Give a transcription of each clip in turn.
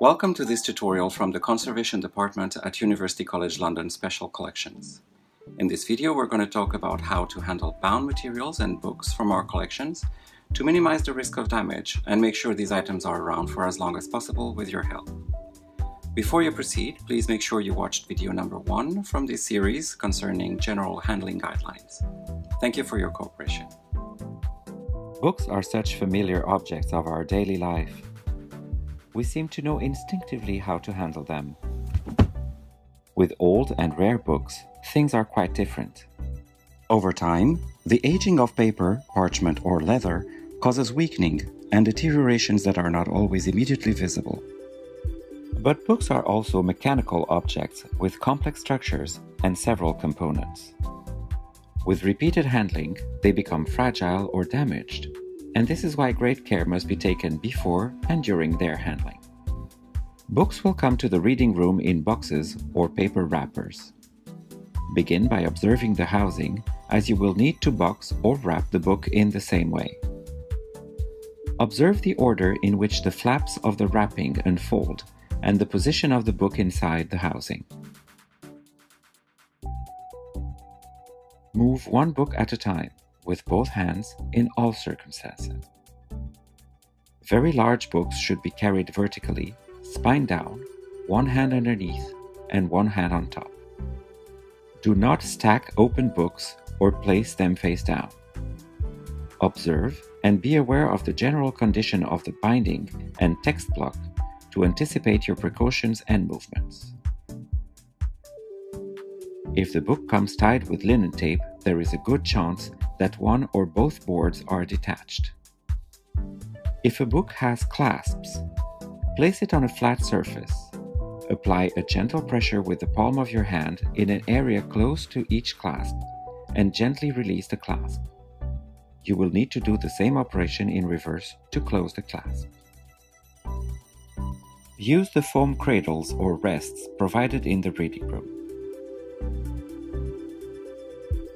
Welcome to this tutorial from the Conservation Department at University College London Special Collections. In this video, we're going to talk about how to handle bound materials and books from our collections to minimize the risk of damage and make sure these items are around for as long as possible with your help. Before you proceed, please make sure you watched video number 1 from this series concerning general handling guidelines. Thank you for your cooperation. Books are such familiar objects of our daily life. We seem to know instinctively how to handle them. With old and rare books, things are quite different. Over time, the aging of paper, parchment, or leather causes weakening and deteriorations that are not always immediately visible. But books are also mechanical objects with complex structures and several components. With repeated handling, they become fragile or damaged, and this is why great care must be taken before and during their handling. Books will come to the reading room in boxes or paper wrappers. Begin by observing the housing, as you will need to box or wrap the book in the same way. Observe the order in which the flaps of the wrapping unfold and the position of the book inside the housing. Move one book at a time, with both hands in all circumstances. Very large books should be carried vertically, spine down, one hand underneath and one hand on top. Do not stack open books or place them face down. Observe and be aware of the general condition of the binding and text block to anticipate your precautions and movements. If the book comes tied with linen tape, there is a good chance that one or both boards are detached. If a book has clasps, place it on a flat surface. Apply a gentle pressure with the palm of your hand in an area close to each clasp and gently release the clasp. You will need to do the same operation in reverse to close the clasp. Use the foam cradles or rests provided in the reading room.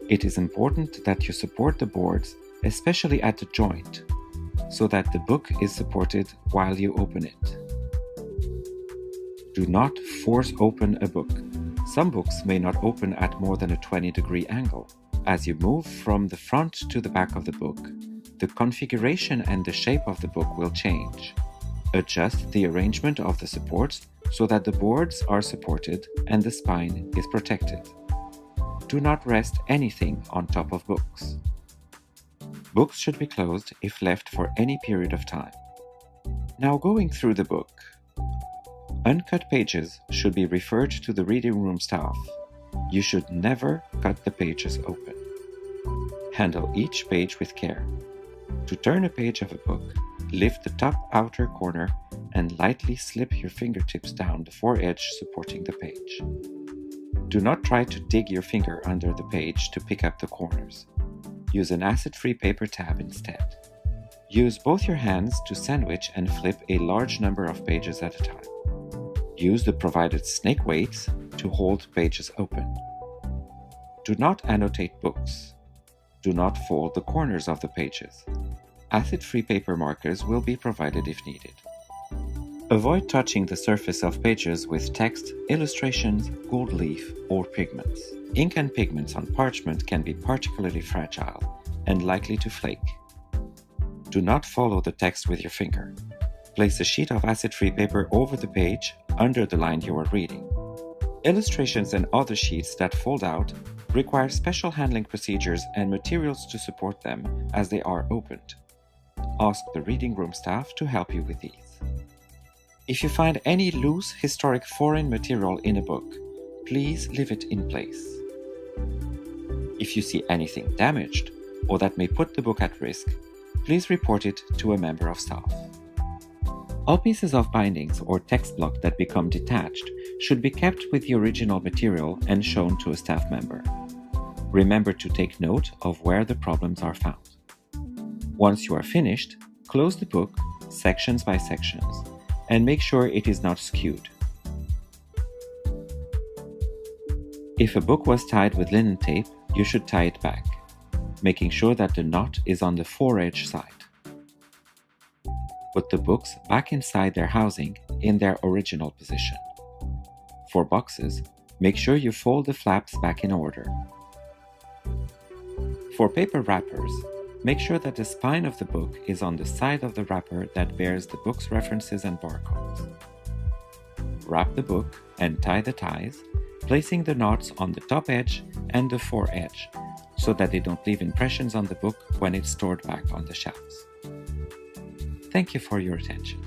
It is important that you support the boards, especially at the joint, so that the book is supported while you open it. Do not force open a book. Some books may not open at more than a 20-degree angle. As you move from the front to the back of the book, the configuration and the shape of the book will change. Adjust the arrangement of the supports so that the boards are supported and the spine is protected. Do not rest anything on top of books. Books should be closed if left for any period of time. Now going through the book. Uncut pages should be referred to the reading room staff. You should never cut the pages open. Handle each page with care. To turn a page of a book, lift the top outer corner and lightly slip your fingertips down the foredge supporting the page. Do not try to dig your finger under the page to pick up the corners. Use an acid-free paper tab instead. Use both your hands to sandwich and flip a large number of pages at a time. Use the provided snake weights to hold pages open. Do not annotate books. Do not fold the corners of the pages. Acid-free paper markers will be provided if needed. Avoid touching the surface of pages with text, illustrations, gold leaf, or pigments. Ink and pigments on parchment can be particularly fragile and likely to flake. Do not follow the text with your finger. Place a sheet of acid-free paper over the page under the line you are reading. Illustrations and other sheets that fold out require special handling procedures and materials to support them as they are opened. Ask the reading room staff to help you with these. If you find any loose historic foreign material in a book, please leave it in place. If you see anything damaged or that may put the book at risk, please report it to a member of staff. All pieces of bindings or text block that become detached should be kept with the original material and shown to a staff member. Remember to take note of where the problems are found. Once you are finished, close the book sections by sections and make sure it is not skewed. If a book was tied with linen tape, you should tie it back, making sure that the knot is on the foredge side. Put the books back inside their housing in their original position. For boxes, make sure you fold the flaps back in order. For paper wrappers, make sure that the spine of the book is on the side of the wrapper that bears the book's references and barcodes. Wrap the book and tie the ties, placing the knots on the top edge and the foredge, so that they don't leave impressions on the book when it's stored back on the shelves. Thank you for your attention.